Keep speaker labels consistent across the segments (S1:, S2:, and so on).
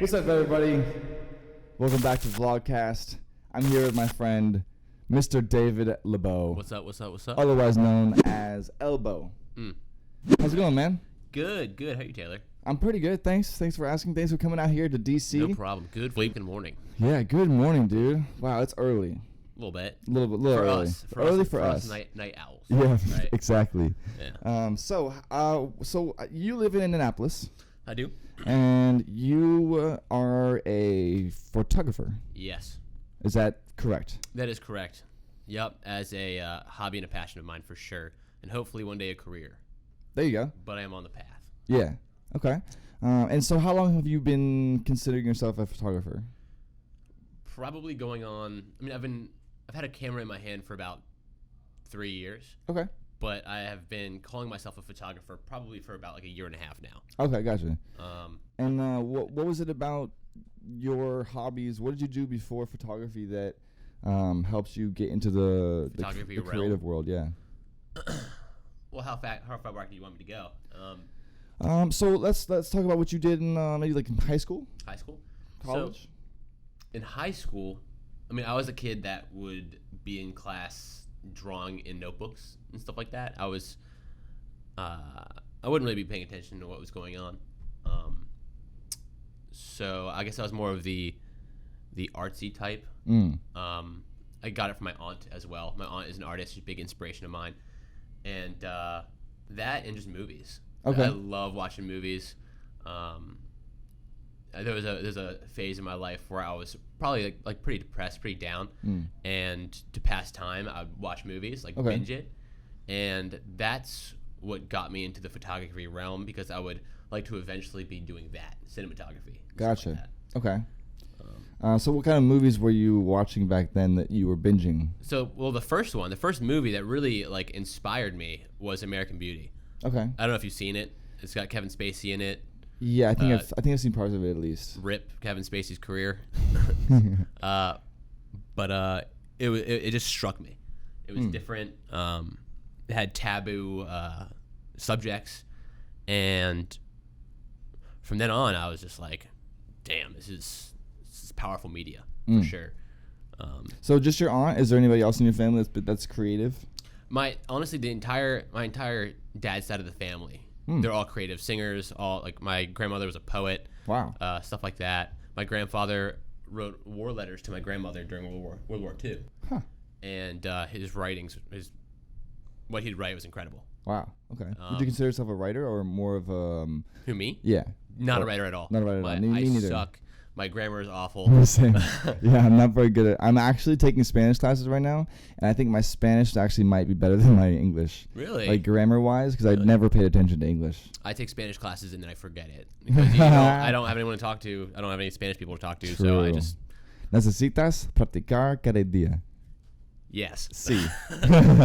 S1: What's up, everybody? Welcome back to Vlogcast. I'm here with my friend, Mr. David LeBeau.
S2: What's up?
S1: Otherwise known as Elbow. How's it going, man?
S2: Good. How are you, Taylor?
S1: I'm pretty good, thanks. Thanks for asking. Thanks for coming out here to DC.
S2: No problem. Good sleeping morning.
S1: Yeah, good morning, dude. Wow, it's early.
S2: A little bit.
S1: A little early.
S2: Early
S1: for us.
S2: Night owls.
S1: Yeah,
S2: right?
S1: exactly.
S2: Yeah.
S1: So you live in Indianapolis.
S2: I do.
S1: And you are a photographer.
S2: Yes.
S1: Is that correct?
S2: That is correct. Yep. As a hobby and a passion of mine for sure, and hopefully one day a career.
S1: There you go.
S2: But I am on the path.
S1: Yeah. Okay. And so how long have you been considering yourself a photographer?
S2: Probably going on. I mean, I've had a camera in my hand for about 3 years.
S1: Okay.
S2: But I have been calling myself a photographer probably for about like a year and a half now.
S1: Okay, gotcha. And what was it about your hobbies? What did you do before photography that helps you get into the creative world? Yeah.
S2: Well, how far back do you want me to go?
S1: So let's talk about what you did in maybe like in high school.
S2: High school,
S1: college.
S2: So, in high school, I mean, I was a kid that would be in class drawing in notebooks and stuff like that. I wouldn't really be paying attention to what was going on. So I guess I was more of the artsy type. I got it from my aunt as well. My aunt is an artist; she's a big inspiration of mine, and that and just movies.
S1: Okay.
S2: I love watching movies. There's a phase in my life where I was probably like pretty depressed, pretty down, and to pass time, I'd watch movies, binge it, and that's what got me into the photography realm because I would like to eventually be doing that, cinematography.
S1: Gotcha.
S2: Like that.
S1: Okay. So what kind of movies were you watching back then that you were binging?
S2: So, well, the first movie that really like inspired me was American Beauty.
S1: Okay.
S2: I don't know if you've seen it. It's got Kevin Spacey in it.
S1: Yeah, I think I've seen parts of it at least.
S2: Rip Kevin Spacey's career. But it just struck me. It was different. It had taboo subjects, and from then on, I was just like, "Damn, this is powerful media for sure."
S1: So just your aunt? Is there anybody else in your family that's creative?
S2: Honestly, my entire dad's side of the family. They're all creative singers. All like my grandmother was a poet.
S1: Wow.
S2: Stuff like that. My grandfather wrote war letters to my grandmother during World War II.
S1: Huh.
S2: And his writings, what he'd write was incredible.
S1: Wow. Okay. Would you consider yourself a writer or more of a?
S2: Who, me?
S1: Yeah.
S2: Not a writer at all.
S1: Not a writer at all. Me
S2: I
S1: neither.
S2: suck. My grammar is awful.
S1: Same. Yeah, I'm not very good at. I'm actually taking Spanish classes right now, and I think my Spanish actually might be better than my English.
S2: Really?
S1: Like grammar-wise, because I never paid attention to English.
S2: I take Spanish classes and then I forget it because I don't have anyone to talk to. I don't have any Spanish people to talk to, so I just.
S1: Necesitas practicar cada día.
S2: Yes.
S1: Sí.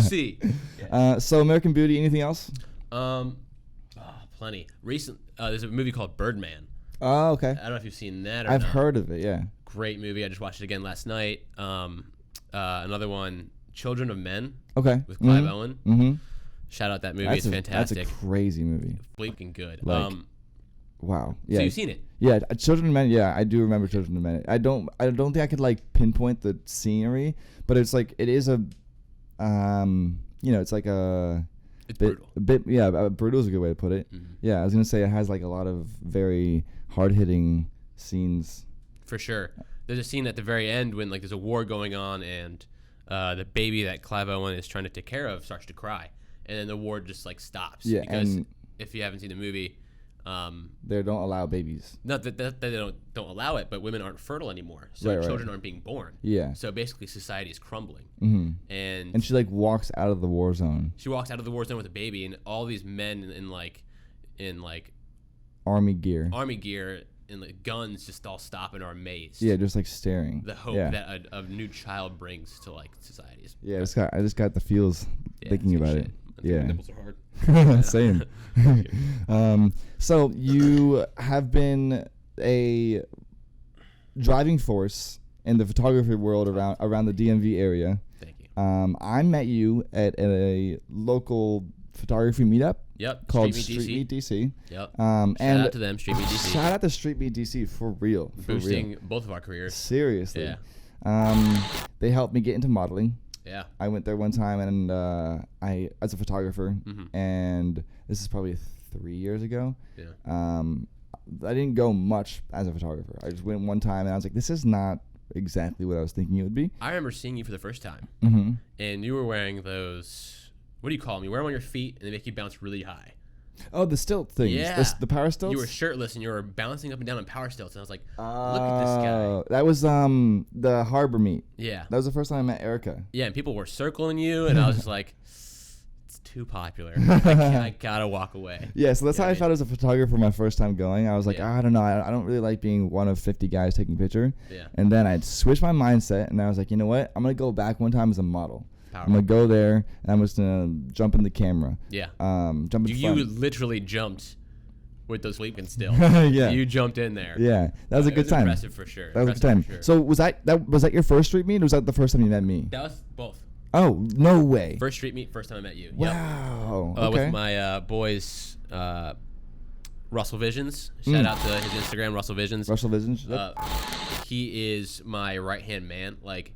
S2: Sí. Yes.
S1: So American Beauty. Anything else?
S2: Plenty. There's a movie called Birdman.
S1: Oh, okay.
S2: I don't know if you've seen that or
S1: I've
S2: not.
S1: heard of it, yeah.
S2: Great movie. I just watched it again last night. Another one, Children of Men.
S1: Okay.
S2: With Clive Owen.
S1: Mm-hmm.
S2: Shout out that movie. It's fantastic.
S1: That's a crazy movie.
S2: Freaking good.
S1: Wow. Yeah.
S2: So you've seen it?
S1: Yeah. Children of Men. Yeah, I do remember Children of Men. I don't think I could like pinpoint the scenery, but it's like it is a, it's like a.
S2: It's brutal.
S1: Brutal is a good way to put it.
S2: Mm-hmm.
S1: Yeah, I was gonna say it has like a lot of very hard-hitting scenes.
S2: For sure. There's a scene at the very end when like there's a war going on and the baby that Clive Owen is trying to take care of starts to cry, and then the war just like stops.
S1: Yeah,
S2: because
S1: and
S2: if you haven't seen the movie,
S1: they don't allow babies.
S2: Not that they don't allow it, but women aren't fertile anymore, so children aren't being born.
S1: Yeah.
S2: So basically, society is crumbling.
S1: Mm-hmm.
S2: And
S1: she like walks out of the war zone.
S2: She walks out of the war zone with a baby, and all these men in
S1: army gear
S2: and like guns just all stop and are amazed.
S1: Yeah, just like staring.
S2: The hope that a new child brings to like societies.
S1: Yeah, I just got the feels thinking about it. Yeah.
S2: Nipples are hard.
S1: Same. So you have been a driving force in the photography world around the DMV area.
S2: Thank you.
S1: I met you at a local photography meetup.
S2: Yep.
S1: Called Street Meet DC.
S2: Yep.
S1: And
S2: shout out to them, Street Meet DC.
S1: Shout out to Street Meet DC for real.
S2: Boosting both of our careers.
S1: Seriously.
S2: Yeah.
S1: They helped me get into modeling.
S2: Yeah.
S1: I went there one time, and I as a photographer, and this is probably 3 years ago.
S2: Yeah.
S1: I didn't go much as a photographer. I just went one time, and I was like, this is not exactly what I was thinking it would be.
S2: I remember seeing you for the first time, and you were wearing those, what do you call them? You wear them on your feet, and they make you bounce really high.
S1: Oh, the stilt things.
S2: Yeah.
S1: The power stilts?
S2: You were shirtless, and you were bouncing up and down on power stilts, and I was like, look at this guy.
S1: That was the Harbor Meet.
S2: Yeah.
S1: That was the first time I met Erica.
S2: Yeah, and people were circling you, and I was just like, it's too popular. I gotta walk away.
S1: Yeah, so that's how I felt as a photographer my first time going. I was like, I don't know. I don't really like being one of 50 guys taking a picture.
S2: Yeah.
S1: And then I switched my mindset, and I was like, you know what? I'm going to go back one time as a model.
S2: Power.
S1: I'm going to go there, and I'm just going to jump in the camera.
S2: Yeah.
S1: Jump in
S2: You literally jumped with those sleeping still.
S1: Yeah.
S2: You jumped in there.
S1: Yeah. That was a good time.
S2: Impressive for sure.
S1: That was a good time.
S2: Sure.
S1: So was that your first street meet, or was that the first time you met me?
S2: That was both.
S1: Oh, no way.
S2: First street meet, first time I met you.
S1: Wow.
S2: Yep.
S1: Okay.
S2: With my boys, Russell Visions. Shout out to his Instagram, Russell Visions.
S1: Russell Visions. Yep.
S2: He is my right-hand man. Like,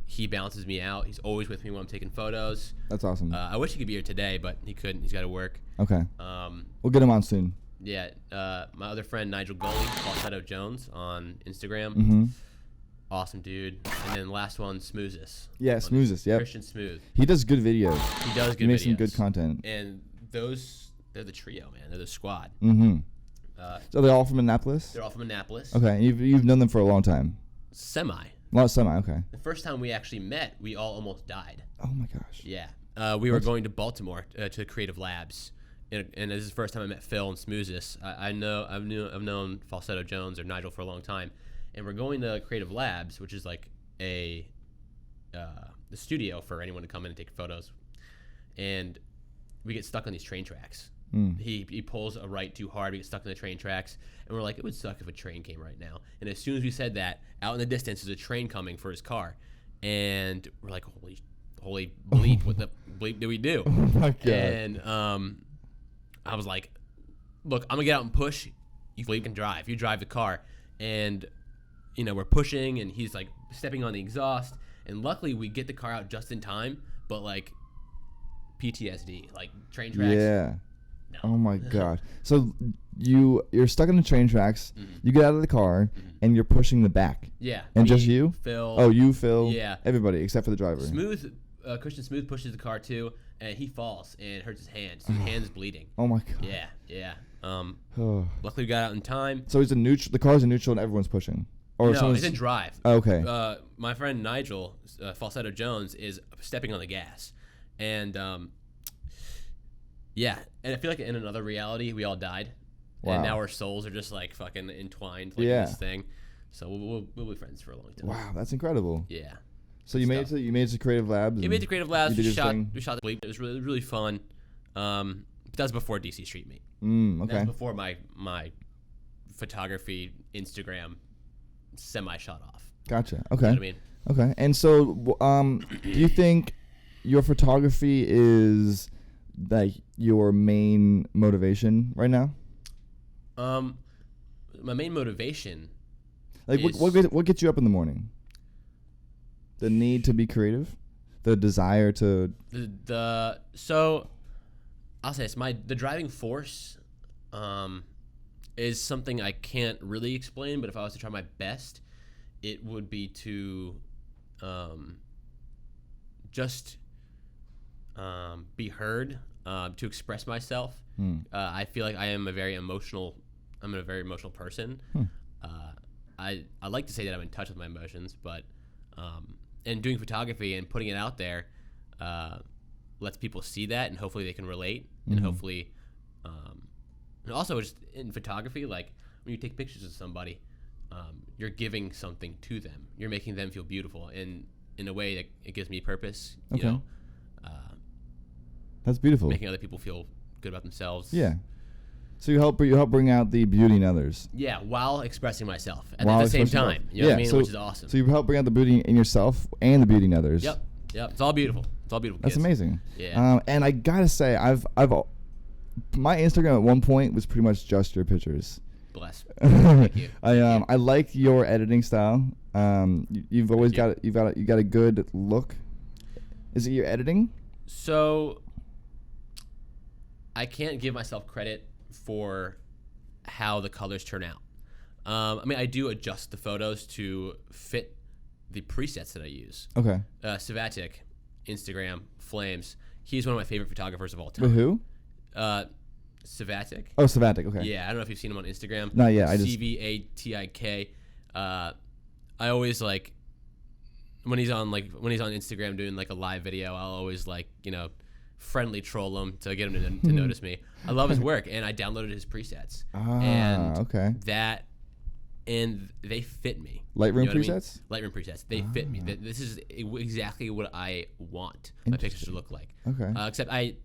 S2: he balances me out. He's always with me when I'm taking photos.
S1: That's awesome.
S2: I wish he could be here today, but he couldn't. He's got to work.
S1: Okay. We'll get him on soon.
S2: Yeah. My other friend, Nigel Gully, Falsetto Jones on Instagram.
S1: Mm-hmm.
S2: Awesome dude. And then last one, Smoothes.
S1: Yeah, Smoothes. Yeah.
S2: Christian Smooth.
S1: He does good videos.
S2: He does good videos.
S1: He makes some good content.
S2: And they're the trio, man. They're the squad.
S1: Mm-hmm. So they're all from Annapolis?
S2: They're all from Annapolis.
S1: Okay. You've known them for a long time?
S2: Semi.
S1: Well, semi, okay.
S2: The first time we actually met, we all almost died.
S1: Oh, my gosh.
S2: Yeah. We were going to Baltimore to Creative Labs. And this is the first time I met Phil and Smoothes. I've known Falsetto Jones or Nigel for a long time. And we're going to Creative Labs, which is like the studio for anyone to come in and take photos. And we get stuck on these train tracks. He pulls a right too hard. We get stuck in the train tracks. And we're like, it would suck if a train came right now. And as soon as we said that, out in the distance is a train coming for his car. And we're like, holy bleep, what the bleep do we do?
S1: Oh, my God.
S2: And I was like, look, I'm going to get out and push. You can drive. You drive the car. And we're pushing, and he's like stepping on the exhaust, and luckily we get the car out just in time. But like PTSD, like train tracks.
S1: Yeah.
S2: No.
S1: Oh my God. So you're stuck in the train tracks. You get out of the car, and you're pushing the back.
S2: Yeah.
S1: And
S2: me,
S1: just you?
S2: Phil.
S1: Oh, you, Phil.
S2: Yeah.
S1: Everybody except for the driver.
S2: Christian Smooth pushes the car too, and he falls and hurts his hand. So his hand's bleeding.
S1: Oh my God.
S2: Yeah. Luckily we got out in time.
S1: So the car's in neutral, and everyone's pushing. Or
S2: no, he's in drive.
S1: Okay.
S2: My friend Nigel, Falsetto Jones, is stepping on the gas. And, yeah. And I feel like in another reality, we all died.
S1: Wow.
S2: And now our souls are just, like, fucking entwined in this thing. So we'll be friends for a long time.
S1: Wow, that's incredible.
S2: Yeah.
S1: So you made it to Creative Labs?
S2: You made it to Creative Labs. We shot the bleep. It was really, really fun. But that was before DC Street Meet.
S1: Okay.
S2: That was before my photography Instagram semi-shot off.
S1: Gotcha. Okay.
S2: You know what I mean?
S1: Okay. And so, do you think your photography is like your main motivation right now?
S2: My main motivation.
S1: Like, what gets you up in the morning? The need to be creative, the desire to.
S2: So, I'll say this: the driving force, is something I can't really explain. But if I was to try my best, it would be to just be heard, to express myself. I feel like I'm a very emotional person. I like to say that I'm in touch with my emotions, but and doing photography and putting it out there lets people see that, and hopefully they can relate, and hopefully and also just in photography, like when you take pictures of somebody, you're giving something to them. You're making them feel beautiful, and in a way that it gives me purpose.
S1: Okay.
S2: You know,
S1: that's beautiful.
S2: Making other people feel good about themselves.
S1: Yeah. So you help bring out the beauty in others.
S2: Yeah, while expressing myself at the same time. You know what I mean? Which is awesome.
S1: So you help bring out the beauty in yourself and the beauty in others.
S2: Yep. Yep. It's all beautiful. It's all beautiful.
S1: That's
S2: kids.
S1: amazing.
S2: Yeah.
S1: And I gotta say, my Instagram at one point was pretty much just your pictures.
S2: Bless. Thank you.
S1: I like your editing style. You've always got a good look. Is it your editing?
S2: So I can't give myself credit for how the colors turn out. I mean, I do adjust the photos to fit the presets that I use.
S1: Okay.
S2: Savatic, Instagram, Flames. He's one of my favorite photographers of all time.
S1: With who?
S2: Savatic.
S1: Oh, Savatic. Okay.
S2: Yeah, I don't know if you've seen him on Instagram.
S1: Not yet.
S2: Cvatik. I always like when he's on Instagram doing like a live video. I'll always friendly troll him to get him to notice me. I love his work, and I downloaded his presets.
S1: Okay.
S2: And they fit me.
S1: Lightroom presets?
S2: I mean? Lightroom presets. They fit me. This is exactly what I want my pictures to look like.
S1: Okay.
S2: Except I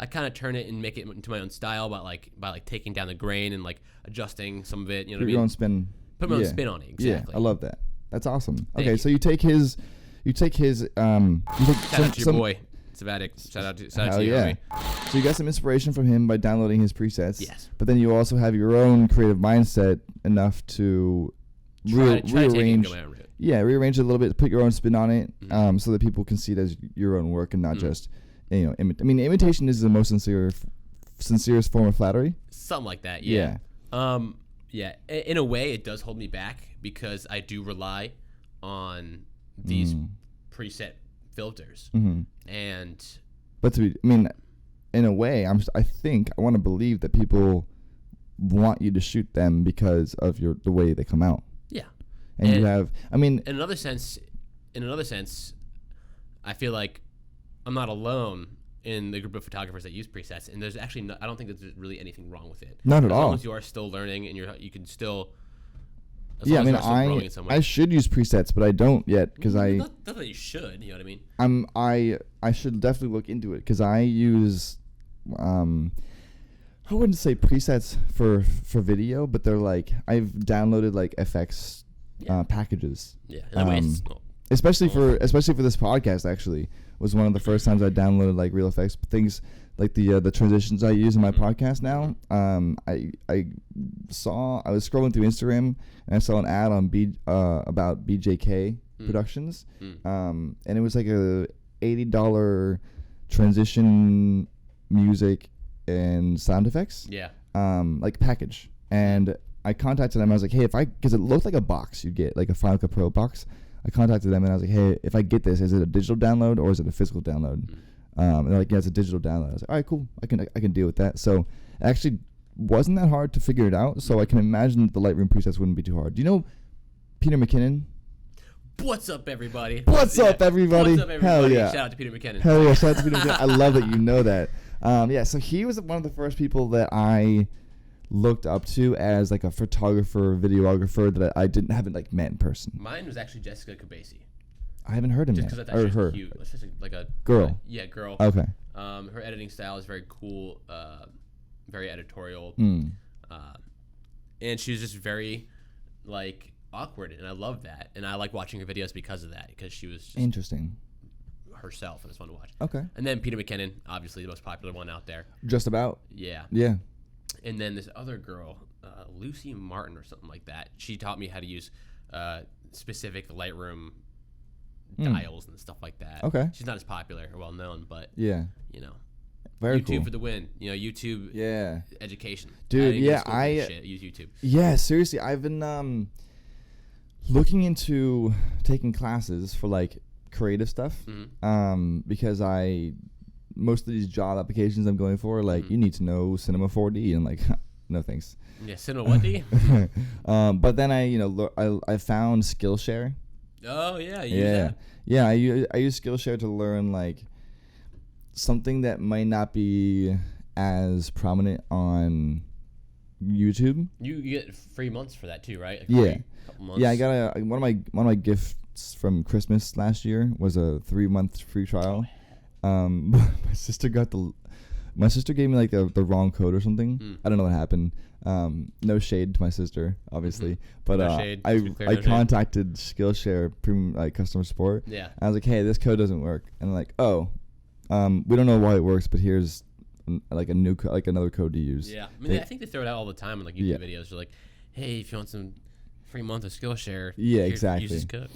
S2: kind of turn it and make it into my own style by taking down the grain and adjusting some of it. You know what I mean?
S1: Your own spin.
S2: Put my own spin on it. Exactly.
S1: Yeah, I love that. That's awesome.
S2: Thank
S1: okay,
S2: you.
S1: so you take his.
S2: Shout out to your boy, Savatic. Shout out to you.
S1: Yeah. So you got some inspiration from him by downloading his presets.
S2: Yes.
S1: But then you also have your own creative mindset enough to rearrange. Rearrange it a little bit, put your own spin on it, so that people can see it as your own work and not just, imitation is the most sincerest form of flattery.
S2: Something like that. Yeah. In a way, it does hold me back because I do rely on these preset filters,
S1: but in a way, I want to believe that people want you to shoot them because of the way they come out.
S2: Yeah,
S1: and you have. In
S2: another sense, I feel like I'm not alone in the group of photographers that use presets, and there's actually I don't think there's really anything wrong with it.
S1: Not at all.
S2: As long as you are still learning and you can still.
S1: I should use presets, but I don't yet because
S2: not that you should. You know what I mean?
S1: I should definitely look into it because I use, I wouldn't say presets for video, but they're I've downloaded FX packages.
S2: Yeah.
S1: Especially for this podcast, actually, was one of the first times I downloaded real effects things, the transitions I use in my podcast now. I was scrolling through Instagram and I saw an ad on about BJK Productions, and it was a $80 transition music and sound effects.
S2: Yeah.
S1: Package, and I contacted them. I was like, hey, because it looked like a box you'd get, a Final Cut Pro box. I contacted them and I was like, hey, if I get this, is it a digital download or is it a physical download? And they're like, yeah, it's a digital download. I was like, all right, cool. I can deal with that. So it actually wasn't that hard to figure it out. So I can imagine the Lightroom presets wouldn't be too hard. Do you know Peter McKinnon?
S2: What's up, everybody?
S1: What's up, everybody? Hell yeah.
S2: Shout out to Peter McKinnon.
S1: Hell yeah, shout out to Peter McKinnon. I love that you know that. So he was one of the first people that I looked up to as a photographer, videographer that I haven't met in person.
S2: Mine was actually Jessica Cabesi.
S1: I haven't heard him
S2: yet.
S1: Just
S2: because I thought she was cute. It's just a
S1: girl.
S2: Girl.
S1: Okay.
S2: Her editing style is very cool, very editorial, and she was just very awkward, and I love that, and I like watching her videos because of that, because she was just
S1: interesting
S2: herself, and it's fun to watch.
S1: Okay.
S2: And then Peter McKinnon, obviously the most popular one out there.
S1: Just about.
S2: Yeah.
S1: Yeah.
S2: And then this other girl, Lucy Martin or something like that. She taught me how to use specific Lightroom dials and stuff like that.
S1: Okay.
S2: She's not as popular or well known, but
S1: yeah,
S2: very YouTube
S1: cool.
S2: for the win. YouTube.
S1: Yeah.
S2: Education.
S1: Dude. I
S2: use YouTube. Yeah,
S1: seriously, I've been looking into taking classes for creative stuff. Because most of these job applications I'm going for, you need to know Cinema 4D, and no thanks.
S2: Yeah, Cinema what D?
S1: But then I found Skillshare.
S2: Oh yeah, you use that?
S1: Yeah. I use Skillshare to learn something that might not be as prominent on YouTube.
S2: You get free months for that too, right?
S1: Couple months. Yeah, I got one of my gifts from Christmas last year was a 3-month free trial. My sister got My sister gave me like the wrong code or something. I don't know what happened. No shade to my sister, obviously, but
S2: No shade,
S1: I
S2: no
S1: contacted Skillshare premium customer support.
S2: Yeah.
S1: I was like, hey, this code doesn't work, and like, oh, we don't know why it works, but here's like a new another code to use.
S2: Yeah, I mean, I think they throw it out all the time in like YouTube videos. They're like, hey, if you want some free month of Skillshare,
S1: exactly.
S2: Use this code.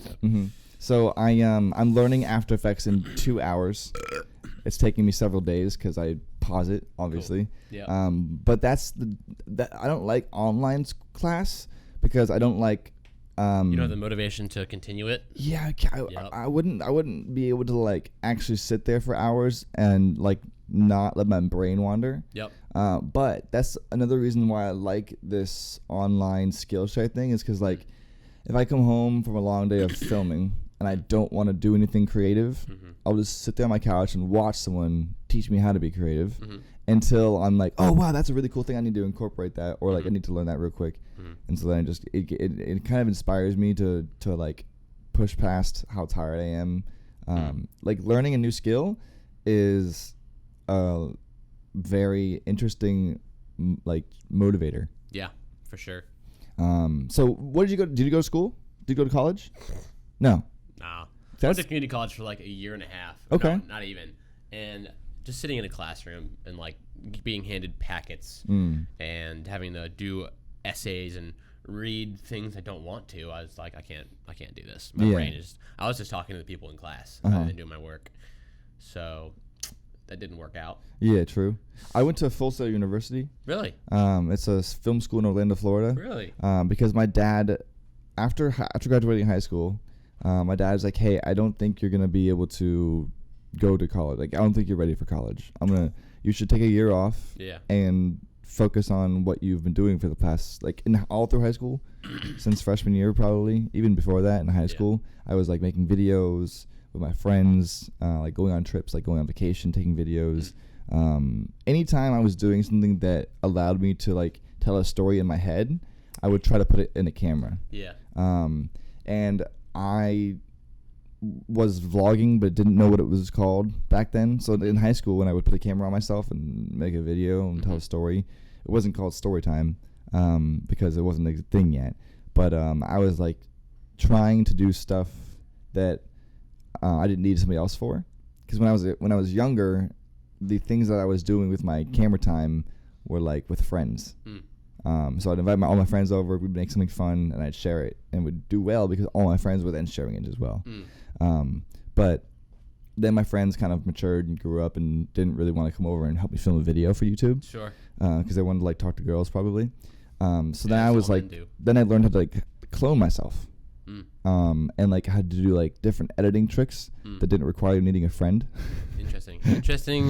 S1: So I'm learning After Effects in 2 hours. It's taking me several days because I pause it, obviously.
S2: Cool. Yeah.
S1: But that's I don't like online class because I don't like.
S2: You don't have the motivation to continue it.
S1: Yeah, I wouldn't be able to like actually sit there for hours and like not let my brain wander.
S2: Yep.
S1: But that's another reason why I like this online Skillshare thing is because like if I come home from a long day of filming and I don't want to do anything creative, I'll just sit there on my couch and watch someone teach me how to be creative until I'm like, oh wow, that's a really cool thing. I need to incorporate that, or like I need to learn that real quick. And so then it kind of inspires me to like push past how tired I am. Like learning a new skill is a very interesting like motivator.
S2: Yeah, for sure.
S1: So what did you go? Did you go to school? Did you go to college? No.
S2: Nah. I went to community college for like a year and a half.
S1: Okay.
S2: No, not even. And just sitting in a classroom and like being handed packets and having to do essays and read things I don't want to. I was like, I can't do this. My brain is. I was just talking to the people in class rather than doing my work. So that didn't work out. Yeah,
S1: true. I went to Full Sail University.
S2: Really?
S1: It's a film school in Orlando, Florida.
S2: Really?
S1: Because my dad, after graduating high school, my dad's like, hey, I don't think you're gonna be able to go to college. Like, I don't think you're ready for college. You should take a year off.
S2: Yeah.
S1: And focus on what you've been doing for the past, like, all through high school, since freshman year probably, even before that in high school. I was like making videos with my friends, like going on trips, like going on vacation, taking videos. Anytime I was doing something that allowed me to like tell a story in my head, I would try to put it in a camera.
S2: Yeah.
S1: And I was vlogging but didn't know what it was called back then. So in high school, when I would put a camera on myself and make a video and tell a story, it wasn't called story time because it wasn't a thing yet. But I was like trying to do stuff that I didn't need somebody else for. Because when I was younger, the things that I was doing with my camera time were like with friends. So I'd invite all my friends over, we'd make something fun, and I'd share it, and would do well because all my friends were then sharing it as well. But then my friends kind of matured and grew up and didn't really want to come over and help me film a video for YouTube.
S2: Sure.
S1: Because they wanted to like talk to girls probably. So then I was like, then I learned how to like clone myself. And like I had to do like different editing tricks that didn't require needing a friend. Interesting
S2: transition.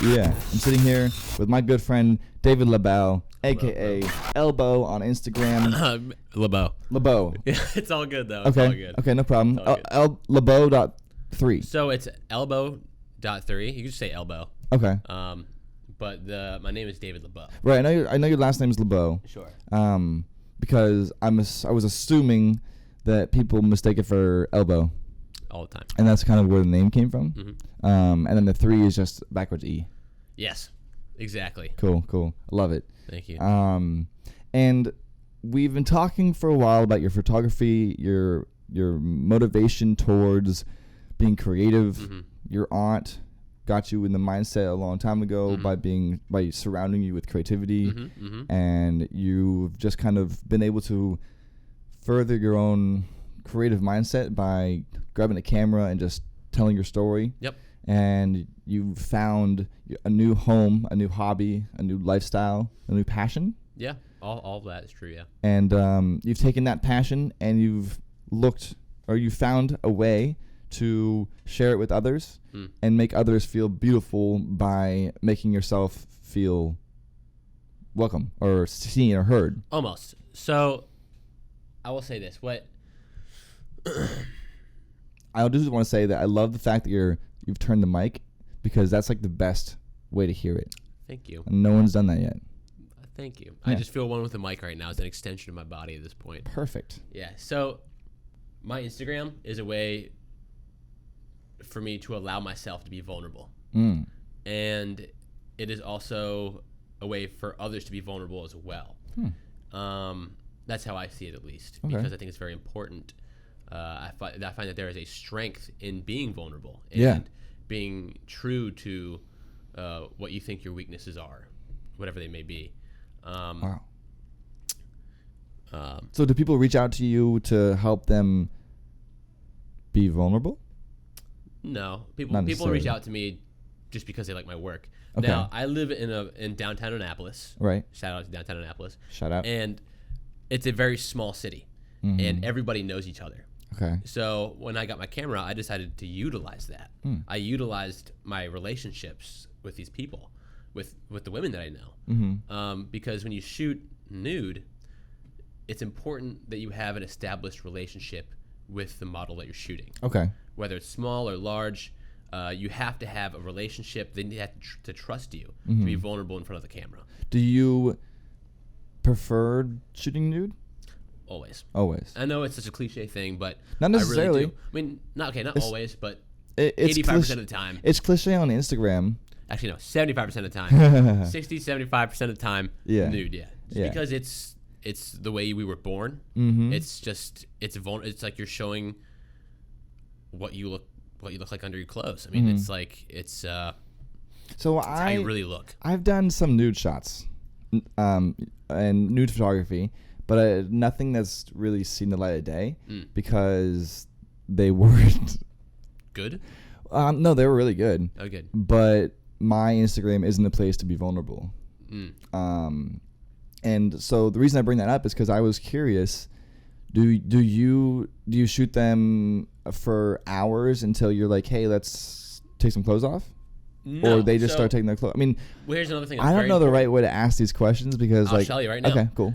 S1: Yeah, I'm sitting here with my good friend David LeBeau, aka Elbow on Instagram. LeBeau.
S2: Yeah, it's all good though.
S1: Okay.
S2: It's all good.
S1: Okay, no problem. LeBeau.3.
S2: So it's elbow.3. You can just say elbow.
S1: Okay.
S2: But my name is David LeBeau.
S1: Right. I know your last name is LeBeau.
S2: Sure.
S1: Because I was assuming that people mistake it for elbow.
S2: All the time.
S1: And that's kind of where the name came from. And then the 3 is just backwards E.
S2: Yes, exactly.
S1: Cool. Love it.
S2: Thank you.
S1: And we've been talking for a while about your photography, your motivation towards being creative. Your aunt got you in the mindset a long time ago by surrounding you with creativity, and you've just kind of been able to further your own creative mindset by grabbing a camera and just telling your story.
S2: Yep.
S1: And you've found a new home, a new hobby, a new lifestyle, a new passion.
S2: Yeah, all of that is true, yeah.
S1: And you've taken that passion and you found a way to share it with others and make others feel beautiful by making yourself feel welcome or seen or heard.
S2: Almost. So I will say this.
S1: I just want to say that I love the fact that you've turned the mic, because that's like the best way to hear it.
S2: Thank you.
S1: And no one's done that yet.
S2: Thank you.
S1: Yeah.
S2: I just feel one with the mic right now. It's an extension of my body at this point.
S1: Perfect.
S2: Yeah. So my Instagram is a way for me to allow myself to be vulnerable. And it is also a way for others to be vulnerable as well. That's how I see it, at least, because I think it's very important. I find that there is a strength in being vulnerable and being true to what you think your weaknesses are, whatever they may be.
S1: Wow. So do people reach out to you to help them be vulnerable?
S2: No, people reach out to me just because they like my work. Okay. Now, I live in downtown Annapolis.
S1: Right.
S2: Shout out to downtown Annapolis.
S1: Shout out.
S2: And it's a very small city, and everybody knows each other.
S1: Okay.
S2: So when I got my camera, I decided to utilize that. I utilized my relationships with these people, with the women that I know, because when you shoot nude, it's important that you have an established relationship with the model that you're shooting.
S1: Okay.
S2: Whether it's small or large, you have to have a relationship. They have to trust you to be vulnerable in front of the camera.
S1: Do you prefer shooting nude?
S2: Always.
S1: I
S2: know it's such a cliche thing, but
S1: not necessarily.
S2: I really do. I mean, not always, but 85% of the time.
S1: It's cliche on Instagram.
S2: Actually, no, 75% of the time. 60, 75% of the time, nude, It's because it's the way we were born. It's just it's like you're showing what you look like under your clothes. I mean, it's like it's how you really look.
S1: I've done some nude shots, and nude photography, but nothing that's really seen the light of day because they weren't
S2: good.
S1: No, they were really good.
S2: Oh, good.
S1: But my Instagram isn't a place to be vulnerable. And so the reason I bring that up is because I was curious. Do you shoot them for hours until you're like, hey, let's take some clothes off?
S2: No,
S1: or they just start taking their clothes? I mean,
S2: well, here's another thing.
S1: I don't know the right way to ask these questions because
S2: I'll tell you right now.
S1: Okay, cool.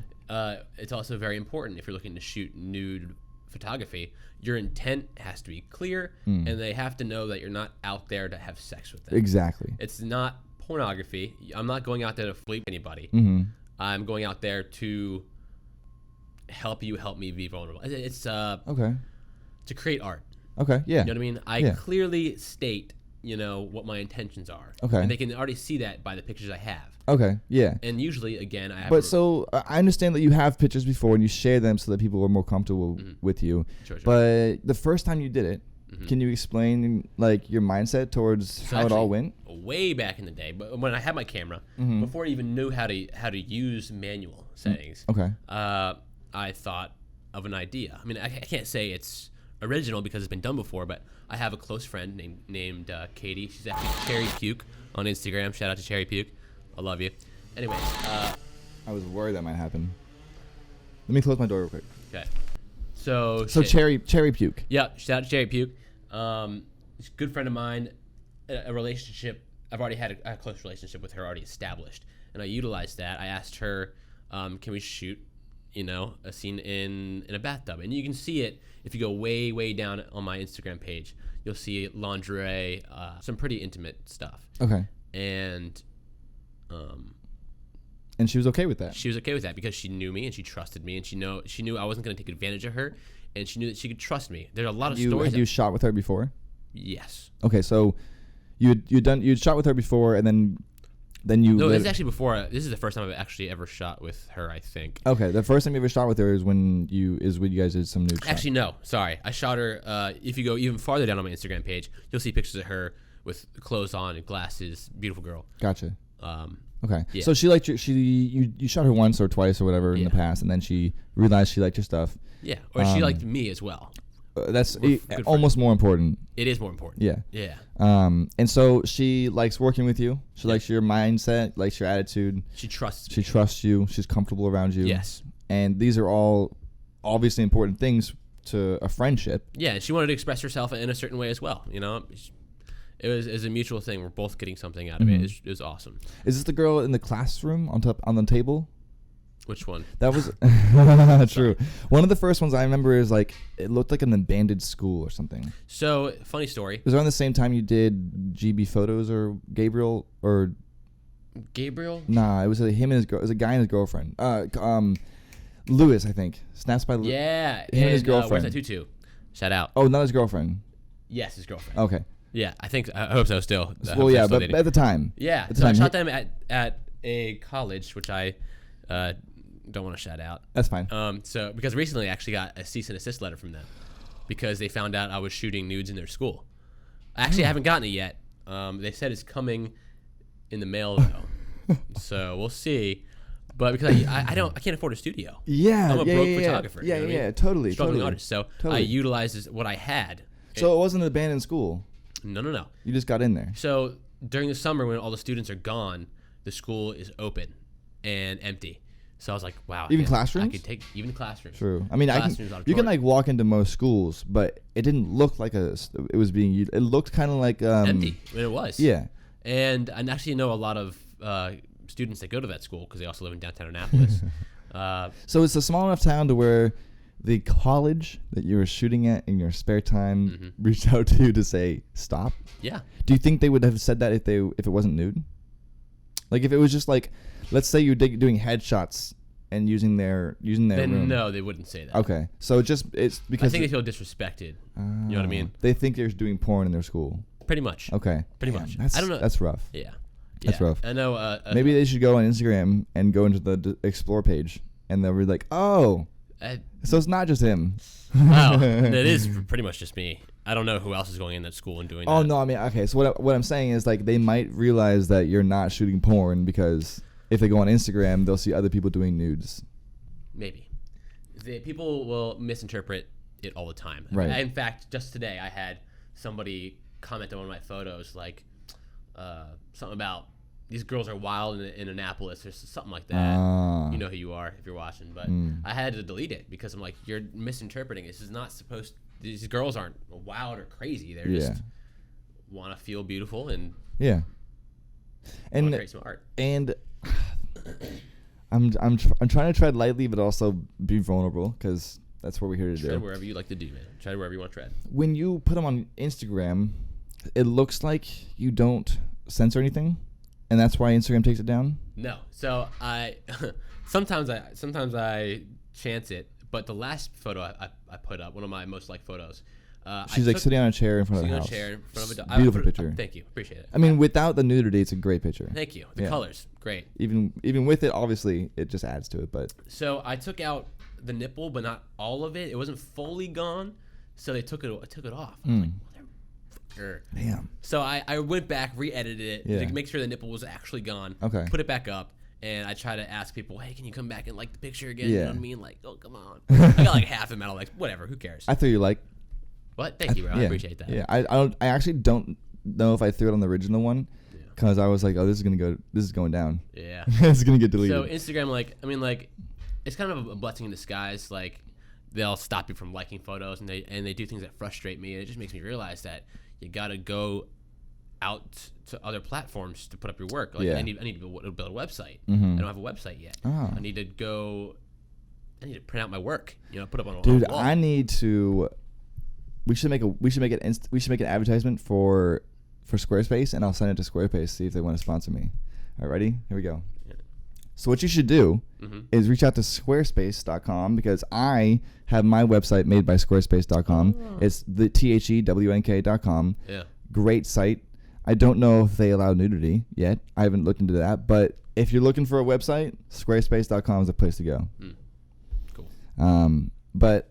S2: It's also very important if you're looking to shoot nude photography. Your intent has to be clear, and they have to know that you're not out there to have sex with them.
S1: Exactly.
S2: It's not pornography. I'm not going out there to fleet anybody. I'm going out there to help me be vulnerable. It's
S1: okay.
S2: To create art.
S1: Okay, yeah.
S2: You know what I mean? I clearly state, what my intentions are.
S1: Okay.
S2: And they can already see that by the pictures I have.
S1: Okay, yeah.
S2: And usually, again, I have...
S1: But so, I understand that you have pictures before and you share them so that people are more comfortable with you.
S2: Sure.
S1: But the first time you did it, can you explain, like, your mindset towards how it all went?
S2: Way back in the day, but when I had my camera, before I even knew how to use manual settings, I thought of an idea. I mean, I can't say it's original because it's been done before, but I have a close friend named Katie. She's actually Cherry Puke on Instagram. Shout out to Cherry Puke. I love you. Anyways,
S1: I was worried that might happen. Let me close my door real quick.
S2: Okay. So
S1: Cherry Puke.
S2: Yeah, shout out to Cherry Puke. She's a good friend of mine. A relationship. I've already had a close relationship with her already established, and I utilized that. I asked her, "Can we shoot, a scene in a bathtub?" And you can see it if you go way down on my Instagram page. You'll see lingerie, some pretty intimate stuff.
S1: Okay.
S2: And
S1: she was okay with that.
S2: She was okay with that because she knew me and she trusted me, and she knew I wasn't going to take advantage of her, and she knew that she could trust me. There's a lot of stories.
S1: Had you shot with her before?
S2: Yes.
S1: Okay, so you'd shot with her before, and then you.
S2: No, this is actually before. This is the first time I've actually ever shot with her, I think.
S1: Okay, the first time you ever shot with her is when you guys did some nude shots.
S2: Actually, no, sorry, I shot her. If you go even farther down on my Instagram page, you'll see pictures of her with clothes on and glasses. Beautiful girl.
S1: Gotcha. Okay.
S2: Yeah.
S1: So she liked you shot her once or twice or whatever in the past, and then she realized she liked your stuff.
S2: Yeah. Or she liked me as well.
S1: That's almost more important.
S2: It is more important.
S1: Yeah.
S2: Yeah.
S1: And so she likes working with you. She likes your mindset, likes your attitude.
S2: She trusts me.
S1: She trusts you. She's comfortable around you.
S2: Yes.
S1: And these are all obviously important things to a friendship.
S2: Yeah. She wanted to express herself in a certain way as well. It was a mutual thing. We're both getting something out of it. It was awesome.
S1: Is this the girl in the classroom on the table?
S2: Which one?
S1: That was true. One of the first ones I remember is like it looked like an abandoned school or something.
S2: So funny story.
S1: Was it around the same time you did GB photos or Gabriel or
S2: Gabriel?
S1: Nah, it was him and his girl. It was a guy and his girlfriend. Lewis, I think. Snaps by Lewis.
S2: Yeah.
S1: Him and his girlfriend.
S2: Where's that tutu? Shout out.
S1: Oh, not his girlfriend.
S2: Yes, his girlfriend.
S1: Okay.
S2: Yeah, I hope so still.
S1: Well, yeah, but at the time.
S2: Yeah, so I shot them at a college, which I don't want to shout out.
S1: That's fine.
S2: So because recently I actually got a cease and desist letter from them because they found out I was shooting nudes in their school. I haven't gotten it yet. They said it's coming in the mail though, so we'll see. But because I can't afford a studio.
S1: Yeah,
S2: I'm a broke photographer.
S1: Yeah,
S2: you know what I mean?
S1: Totally.
S2: Struggling artist. So I utilized what I had.
S1: So it wasn't an abandoned school.
S2: No.
S1: You just got in there.
S2: So during the summer when all the students are gone, the school is open and empty. So I was like, wow.
S1: Even classrooms?
S2: I could take even classrooms.
S1: True. I mean, you can like walk into most schools, but it didn't look like it was being used. It looked kind of like
S2: empty. I mean, it was.
S1: Yeah.
S2: And I actually know a lot of students that go to that school because they also live in downtown Annapolis.
S1: So it's a small enough town to where the college that you were shooting at in your spare time reached out to you to say stop.
S2: Yeah.
S1: Do you think they would have said that if it wasn't nude? Like if it was just like, let's say you're doing headshots and using their room.
S2: No, they wouldn't say that.
S1: Okay, so it's because
S2: I think they feel disrespected. You know what I mean?
S1: They think they're doing porn in their school.
S2: Pretty much.
S1: Okay.
S2: Pretty much.
S1: I don't know. That's rough.
S2: Yeah.
S1: That's rough.
S2: I know.
S1: Maybe they should go on Instagram and go into the explore page, and they'll be like, "Oh, so it's not just him."
S2: Oh, it is pretty much just me. I don't know who else is going in that school and doing that.
S1: Oh no, I mean, okay. So what I'm saying is like they might realize that you're not shooting porn because if they go on Instagram, they'll see other people doing nudes.
S2: Maybe. People will misinterpret it all the time.
S1: Right.
S2: In fact, just today I had somebody comment on one of my photos like something about these girls are wild in Annapolis or something like that. You know who you are if you're watching. But I had to delete it because I'm like, you're misinterpreting. This is not supposed. These girls aren't wild or crazy. They're just want to feel beautiful and
S1: and
S2: create some art.
S1: And I'm trying to tread lightly, but also be vulnerable because that's what we're here to do.
S2: Tread wherever you like to do, man. Tread wherever you want to tread.
S1: When you put them on Instagram, it looks like you don't censor anything, and that's why Instagram takes it down. No,
S2: so I sometimes I chance it, but the last photo I put up, one of my most liked photos.
S1: She's like sitting on a chair in front of the house.
S2: Sitting on a chair in front of a dog.
S1: Beautiful picture.
S2: Thank you, appreciate it.
S1: I mean, without the nudity, it's a great picture.
S2: Thank you. The colors, great.
S1: Even with it, obviously, it just adds to it. But
S2: so I took out the nipple, but not all of it. It wasn't fully gone, so they took it off. I was like, motherfucker. Damn. So I went back, re-edited it to make sure the nipple was actually gone.
S1: Okay.
S2: Put it back up. And I try to ask people, hey, can you come back and like the picture again? You know what I mean? Like, oh, come on. I got like half the metal, like, whatever, who cares?
S1: I threw you like.
S2: What? Thank you, bro. I appreciate that.
S1: Yeah, I actually don't know if I threw it on the original one because I was like, oh, this is going down.
S2: Yeah.
S1: It's gonna get deleted.
S2: So Instagram, it's kind of a blessing in disguise. Like, they'll stop you from liking photos, and they do things that frustrate me, and it just makes me realize that you gotta go out to other platforms to put up your work. Like I need to build a website. I don't have a website yet. I need to print out my work. Put up on a wall.
S1: I need to. We should make an advertisement for Squarespace, and I'll send it to Squarespace, see if they want to sponsor me. All right, ready? Here we go. Yeah. So what you should do is reach out to squarespace.com because I have my website made by squarespace.com. It's the thewnk.com. Yeah. Great site. I don't know if they allow nudity yet. I haven't looked into that, but if you're looking for a website, squarespace.com is the place to go. Cool. But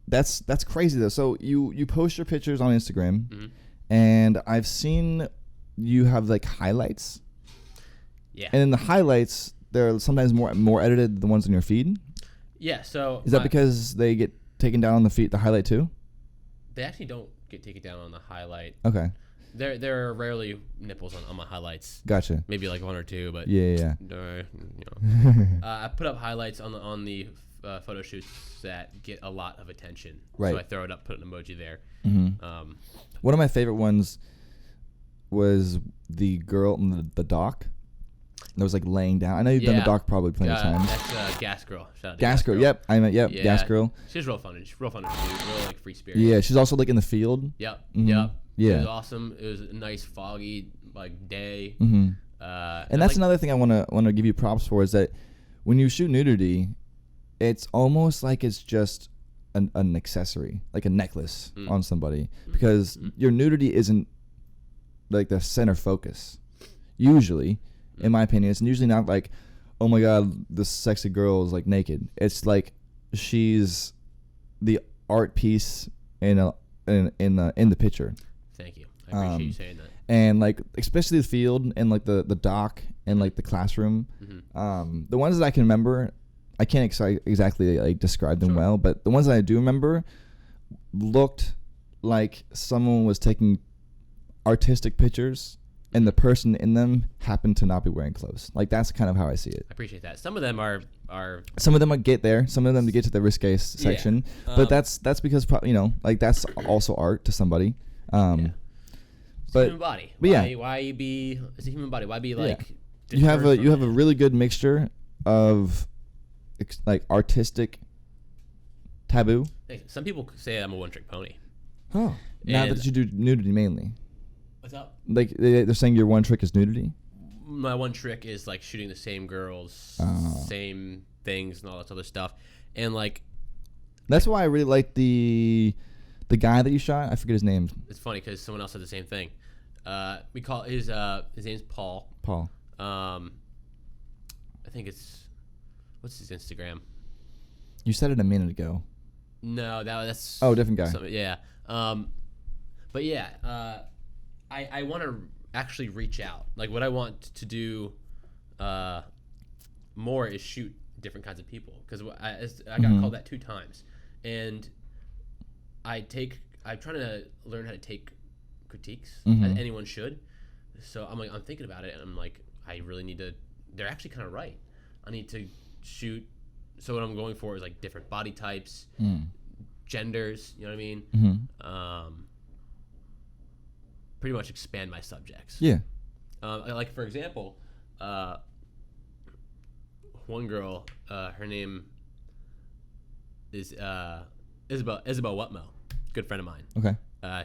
S1: that's crazy though. So you post your pictures on Instagram, and I've seen you have like highlights. Yeah. And in the highlights, they're sometimes more edited than the ones in your feed.
S2: Yeah. So
S1: is that because they get taken down on the highlight too?
S2: They actually don't get taken down on the highlight.
S1: Okay.
S2: There are rarely nipples on my highlights.
S1: Gotcha.
S2: Maybe like one or two, but
S1: yeah.
S2: I put up highlights on the photo shoots that get a lot of attention.
S1: Right.
S2: So I throw it up, put an emoji there.
S1: One of my favorite ones was the girl in the dock that was like laying down. I know you've done the dock probably plenty of times.
S2: That's Gas Girl. Shout out to
S1: Gas Girl. Yep. Gas Girl.
S2: She's real fun. She's real fun to do. Real like free spirit.
S1: Yeah. She's also like in the field.
S2: Yep.
S1: Mm-hmm.
S2: Yep.
S1: Yeah.
S2: It was awesome. It was a nice foggy like day.
S1: Mm-hmm. And that's another thing I want to give you props for is that when you shoot nudity, it's almost like it's just an accessory, like a necklace on somebody, because your nudity isn't like the center focus. Usually, in my opinion, it's usually not like, oh my god, this sexy girl is like naked. It's like she's the art piece in the picture.
S2: Thank you. I appreciate you saying that.
S1: And like especially the field and like the dock and like the classroom. The ones that I can remember, I can't exactly like describe them well, but the ones that I do remember looked like someone was taking artistic pictures and the person in them happened to not be wearing clothes. Like that's kind of how I see it.
S2: I appreciate that. Some of them are
S1: some of them get there. Some of them get to the risque section, but that's because like that's also art to somebody. But
S2: human body.
S1: But
S2: why be? It's a human body. Why be like?
S1: You have a really good mixture of like artistic taboo.
S2: Hey, some people say I'm a one-trick pony.
S1: Oh, now that you do nudity mainly.
S2: What's up?
S1: Like they're saying your one trick is nudity.
S2: My one trick is like shooting the same girls, same things, and all that other stuff, and like.
S1: That's why I really like the guy that you shot. I forget his name.
S2: It's funny because someone else said the same thing. We call his name's Paul.
S1: Paul.
S2: I think it's what's his Instagram?
S1: You said it a minute ago.
S2: No, that's
S1: different guy.
S2: Yeah. But yeah, I want to actually reach out. Like what I want to do more is shoot different kinds of people because I got called that 2 times, and I'm trying to learn how to take critiques as anyone should. So I'm thinking about it, and I'm like, I really need to. They're actually kind of right. I need to shoot. So what I'm going for is like different body types, genders. You know what I mean? Pretty much expand my subjects.
S1: Yeah.
S2: Like for example, one girl, her name is Isabel Wutmo, good friend of mine.
S1: Okay.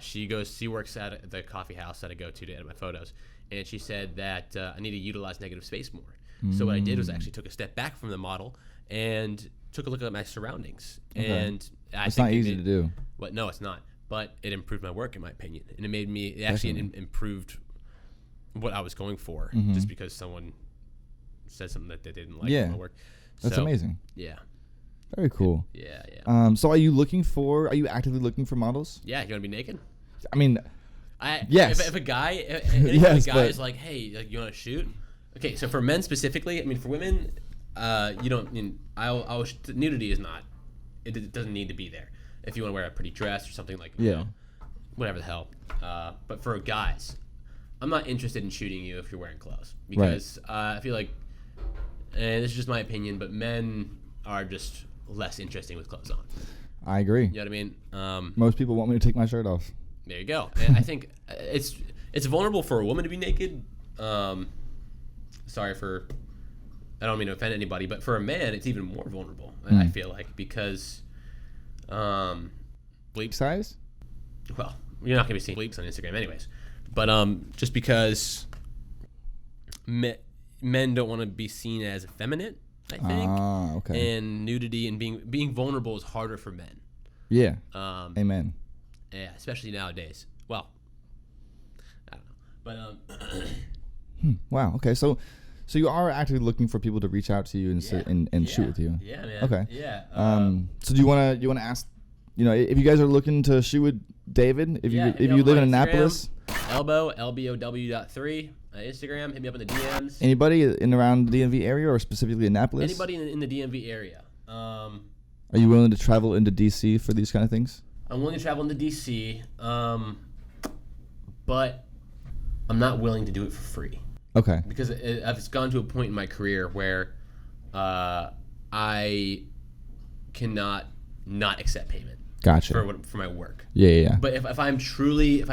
S2: She works at the coffee house that I go to edit my photos, and she said that I need to utilize negative space more. So what I did was actually took a step back from the model and took a look at my surroundings. Okay. And
S1: it's not easy to do.
S2: What? No, it's not. But it improved my work, in my opinion, and it actually improved what I was going for, just because someone said something that they didn't like in my work.
S1: That's amazing.
S2: Yeah.
S1: Very cool.
S2: Yeah.
S1: So are you actively looking for models?
S2: Yeah. You want to be naked?
S1: I mean, yes.
S2: If a guy is like, hey, like, you want to shoot? Okay. So for men specifically, I mean, for women, you don't. I mean, nudity is not. It doesn't need to be there. If you want to wear a pretty dress or something like, whatever the hell. But for guys, I'm not interested in shooting you if you're wearing clothes because I feel like, and this is just my opinion, but men are just less interesting with clothes on.
S1: I agree.
S2: You know what I mean? Most
S1: people want me to take my shirt off.
S2: There you go. And I think it's vulnerable for a woman to be naked. Sorry for, I don't mean to offend anybody, but for a man, it's even more vulnerable. I feel like because,
S1: bleep size.
S2: Well, you're not gonna be seeing bleeps on Instagram, anyways. But just because men don't want to be seen as effeminate, I think.
S1: Okay.
S2: And nudity and being vulnerable is harder for men.
S1: Yeah. Amen.
S2: Yeah, especially nowadays. Well, I don't know, but
S1: wow. Okay. So you are actually looking for people to reach out to you and sit and shoot with you.
S2: Yeah, man.
S1: Okay.
S2: Yeah.
S1: So do you wanna ask? If you guys are looking to shoot with David, if you live in Annapolis,
S2: LBow 3 Instagram, hit me up in the DMs.
S1: Anybody in around the DMV area or specifically Annapolis?
S2: Anybody in the DMV area.
S1: Are you willing to travel into DC for these kind of things?
S2: I'm willing to travel into DC, but I'm not willing to do it for free.
S1: Okay.
S2: Because I've gone to a point in my career where I cannot not accept payment.
S1: Gotcha.
S2: For my work.
S1: Yeah.
S2: But if I truly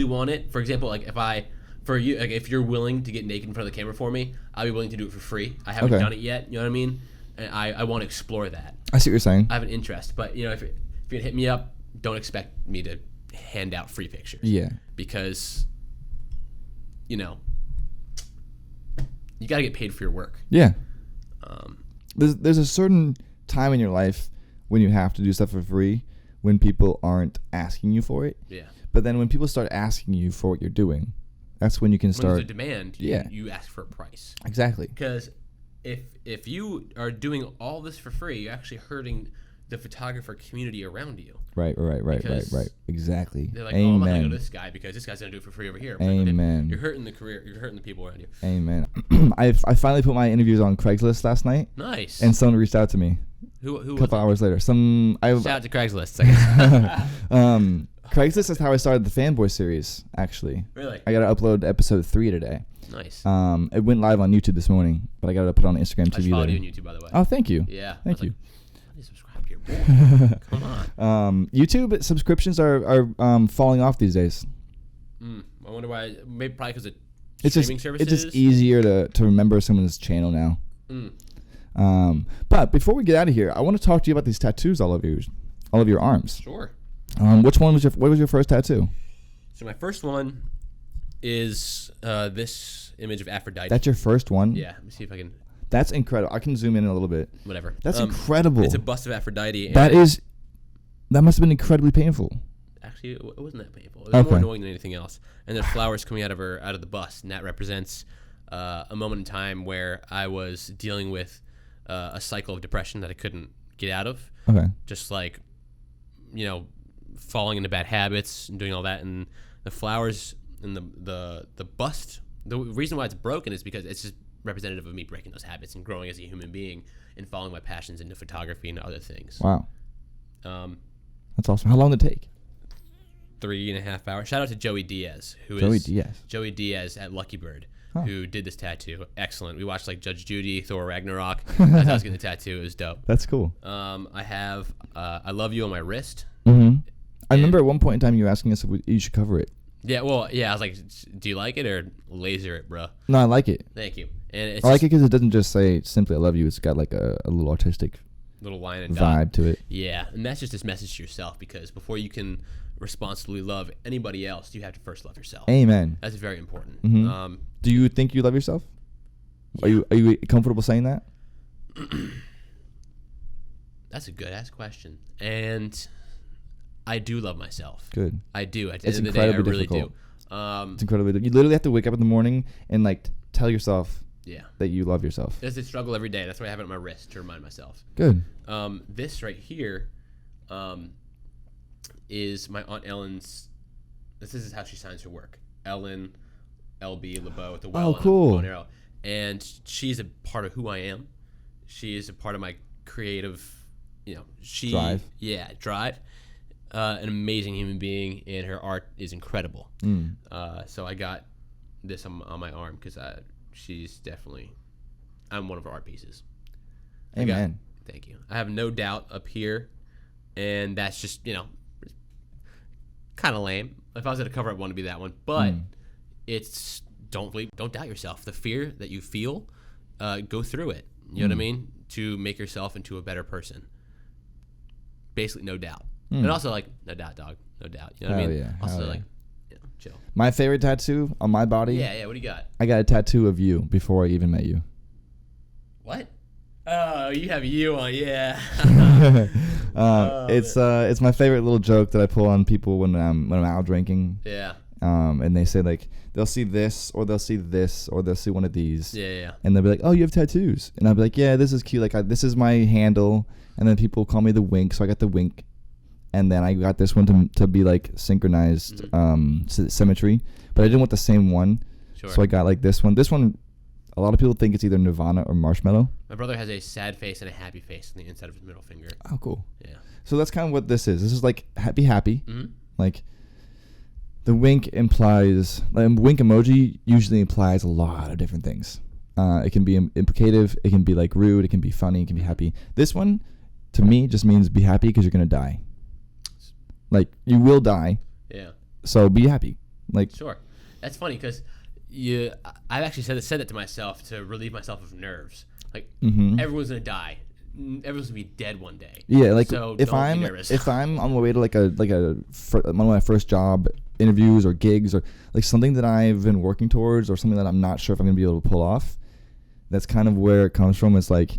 S2: want it, for example, like if you're willing to get naked in front of the camera for me, I'll be willing to do it for free. I haven't done it yet. You know what I mean? And I want to explore that.
S1: I see what you're saying.
S2: I have an interest, but if you hit me up, don't expect me to hand out free pictures.
S1: Yeah.
S2: Because you got to get paid for your work.
S1: Yeah. There's a certain time in your life when you have to do stuff for free, when people aren't asking you for it.
S2: Yeah.
S1: But then when people start asking you for what you're doing, That's when you can start.
S2: When there's a demand, you ask for a price.
S1: Exactly.
S2: Because if you are doing all this for free, you're actually hurting the photographer community around you.
S1: Right. Exactly.
S2: They're like,
S1: Amen.
S2: oh, I'm not going to go to this guy because this guy's going to do it for free over here.
S1: Amen.
S2: You're hurting the career. You're hurting the people around you.
S1: Amen. I finally put my interviews on Craigslist last night.
S2: Nice.
S1: And someone reached out to me.
S2: Who
S1: a couple hours later. Shout
S2: out to Craigslist. I guess.
S1: Craigslist is how I started the Fanboy series, actually.
S2: Really?
S1: I got to upload episode 3 today.
S2: Nice.
S1: It went live on YouTube this morning, but I got to put it on Instagram TV.
S2: I followed you on YouTube, by the way.
S1: Oh, thank you.
S2: Yeah.
S1: Thank you.
S2: I need to subscribe to your boy. Come on.
S1: YouTube subscriptions are falling off these days.
S2: I wonder why. Maybe probably because of
S1: streaming
S2: services.
S1: It's just easier to remember someone's channel now. But before we get out of here, I want to talk to you about these tattoos all of your arms.
S2: Sure.
S1: What was your first tattoo?
S2: So my first one is this image of Aphrodite.
S1: That's your first one?
S2: Yeah. Let me see if I can.
S1: That's incredible. I can zoom in a little bit.
S2: Whatever.
S1: That's incredible.
S2: It's a bust of Aphrodite.
S1: That must have been incredibly painful.
S2: Actually, it wasn't that painful. It was more annoying than anything else. And there's flowers coming out of the bust, and that represents a moment in time where I was dealing with a cycle of depression that I couldn't get out of.
S1: Okay.
S2: Just like, falling into bad habits and doing all that, and the flowers and the bust. The reason why it's broken is because it's just representative of me breaking those habits and growing as a human being and following my passions into photography and other things.
S1: Wow. That's awesome. How long did it take?
S2: 3.5 hours. Shout out to Joey Diaz, Joey Diaz at Lucky Bird, who did this tattoo. Excellent. We watched like Judge Judy, Thor Ragnarok. As I was getting the tattoo, it was dope.
S1: That's cool.
S2: I have I Love You on my wrist.
S1: Mm-hmm. I remember at one point in time you were asking us if you should cover it.
S2: Yeah, well, I was like, do you like it or laser it, bro?
S1: No, I like it.
S2: Thank you. And it's
S1: I like it because it doesn't just say simply "I love you." It's got like a little artistic
S2: little line and
S1: vibe to it.
S2: Yeah, and that's just this message to yourself, because before you can responsibly love anybody else, you have to first love yourself.
S1: Amen.
S2: That's very important.
S1: Mm-hmm. Do you think you love yourself? Yeah. Are you comfortable saying that?
S2: That's a good ass question, and I do love myself.
S1: Good.
S2: I do. At the end of the day, I really do.
S1: It's incredibly difficult. You literally have to wake up in the morning and like tell yourself that you love yourself.
S2: There's a struggle every day. That's why I have it on my wrist to remind myself.
S1: Good.
S2: This right here is my Aunt Ellen's. This is how she signs her work. Ellen, LB, LeBeau with the well and
S1: cool.
S2: the bow and arrow. And she's a part of who I am. She is a part of my creative,
S1: drive.
S2: Yeah, drive. An amazing human being, and her art is incredible. So I got this on my arm because she's definitely. I'm one of her art pieces.
S1: Amen.
S2: Thank you. I have No Doubt up here, and that's just kind of lame. If I was going to cover it, I want to be that one, but it's don't doubt yourself. The fear that you feel, go through it. You know what I mean? To make yourself into a better person. Basically, no doubt. And also, like, no doubt, dog. No doubt. You know what I mean?
S1: Yeah.
S2: Also, like, chill.
S1: My favorite tattoo on my body.
S2: Yeah. What do you got?
S1: I got a tattoo of you before I even met you.
S2: What? Oh, you have you on, yeah.
S1: It's my favorite little joke that I pull on people when I'm out drinking.
S2: Yeah.
S1: And they say like they'll see this or they'll see this or they'll see one of these.
S2: Yeah.
S1: And they'll be like, "Oh, you have tattoos," and I'll be like, "Yeah, this is cute. Like this is my handle." And then people call me the Wink, so I got the Wink. And then I got this one to be like synchronized symmetry, but I didn't want the same one.
S2: Sure.
S1: So I got like this one. This one, a lot of people think it's either Nirvana or Marshmallow.
S2: My brother has a sad face and a happy face on the inside of his middle finger.
S1: Oh, cool.
S2: Yeah.
S1: So that's kind of what this is. This is like happy.
S2: Mm-hmm.
S1: Like the wink implies, wink emoji usually implies a lot of different things. It can be implicative. It can be like rude. It can be funny. It can be happy. This one, to me, just means be happy because you're going to die. Like, you will die.
S2: Yeah.
S1: So be happy. Like,
S2: sure. That's funny because I've actually said that to myself to relieve myself of nerves. Like, everyone's going to die. Everyone's going to be dead one day.
S1: Yeah, like,
S2: so
S1: if I'm on my way to one of my first job interviews or gigs or like something that I've been working towards or something that I'm not sure if I'm going to be able to pull off, that's kind of where it comes from. It's like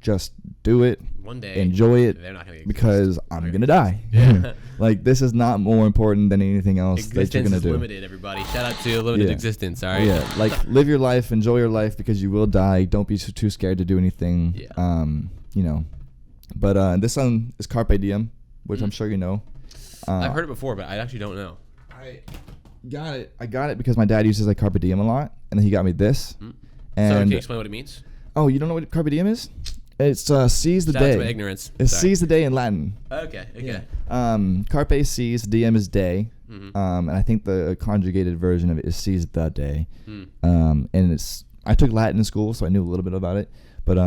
S1: just do it.
S2: One day,
S1: enjoy it,
S2: they're not gonna
S1: because I'm gonna die.
S2: Yeah.
S1: Like, this is not more important than anything else that you're gonna do.
S2: Existence is limited, everybody. Shout out to limited existence. All right.
S1: Yeah, like, live your life, enjoy your life, because you will die. Don't be too scared to do anything.
S2: Yeah.
S1: You know. But this song is Carpe Diem, which I'm sure you know.
S2: I've heard it before, but I actually don't know.
S1: I got it because my dad uses like Carpe Diem a lot, and then he got me this.
S2: So
S1: And
S2: can you explain what it means?
S1: oh, you don't know what Carpe Diem is? It's seize the
S2: Shout out
S1: day.
S2: to my ignorance.
S1: It's
S2: Sorry.
S1: seize the day in Latin.
S2: Okay.
S1: Carpe seize, diem is day.
S2: Mhm.
S1: And I think the conjugated version of it is seize the day.
S2: Mm.
S1: And I took Latin in school, so I knew a little bit about it. But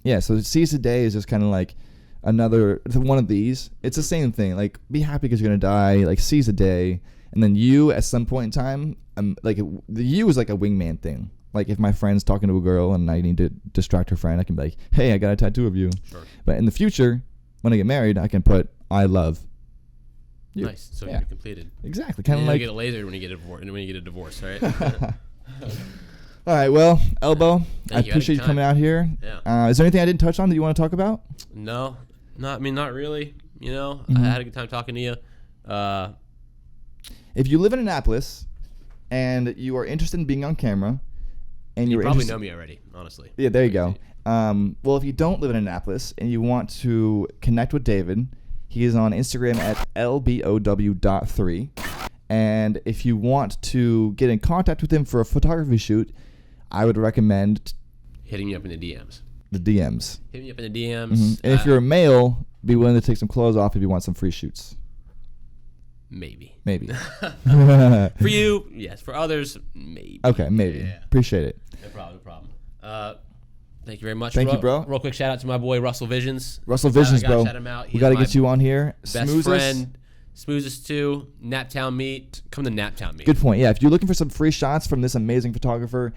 S1: yeah, so seize the day is just kind of like another one of these. It's the same thing. Like, be happy because you're gonna die. Like, seize the day, and then you at some point in time, like the you is like a wingman thing. Like, if my friend's talking to a girl and I need to distract her friend, I can be like, hey, I got a tattoo of you.
S2: Sure.
S1: But in the future, when I get married, I can put I love you.
S2: Nice. So you're completed.
S1: Exactly. Kind of
S2: You
S1: like.
S2: get a laser when you get a divorce, right?
S1: All right. Well, Elbow, I
S2: Thank you.
S1: appreciate you coming out here.
S2: Yeah.
S1: Is there anything I didn't touch on that you want to talk about?
S2: No, not really. You know,
S1: Mhm.
S2: I had a good time talking to you.
S1: If you live in Annapolis and you are interested in being on camera, and
S2: You
S1: you're
S2: probably
S1: interested,
S2: know me already, honestly.
S1: yeah, there you go. Well, if you don't live in Annapolis and you want to connect with David, he is on Instagram at lbow.3. And if you want to get in contact with him for a photography shoot, I would recommend
S2: Hitting me up in the DMs.
S1: the DMs.
S2: Hit me up in the DMs.
S1: Mhm. And if you're a male, be willing to take some clothes off if you want some free shoots.
S2: Maybe.
S1: For
S2: you, yes. For others, maybe.
S1: Okay, maybe.
S2: Yeah.
S1: Appreciate it.
S2: No problem. Thank you very much.
S1: Thank you, bro.
S2: Real quick shout out to my boy Russell Visions.
S1: Russell Visions,
S2: I gotta
S1: bro.
S2: shout him out.
S1: We
S2: He's
S1: got to
S2: my
S1: get you on here.
S2: Best
S1: Smooth us.
S2: friend. Smoozest too. Naptown Meat. Come to Naptown Meat.
S1: Good point. Yeah, if you're looking for some free shots from this amazing photographer,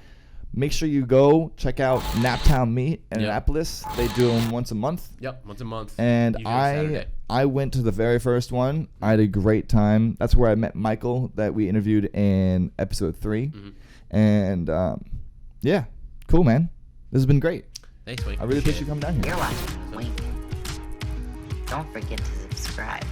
S1: make sure you go check out Naptown Meat in Annapolis. They do them once a month.
S2: Yep, once a month.
S1: And
S2: Usually on Saturday.
S1: I went to the very first one. I had a great time. That's where I met Michael that we interviewed in episode 3.
S2: Mhm.
S1: And yeah, cool, man. This has been great.
S2: Thanks, Wink.
S1: I really appreciate you coming down here.
S3: You're watching Wink. Don't forget to subscribe.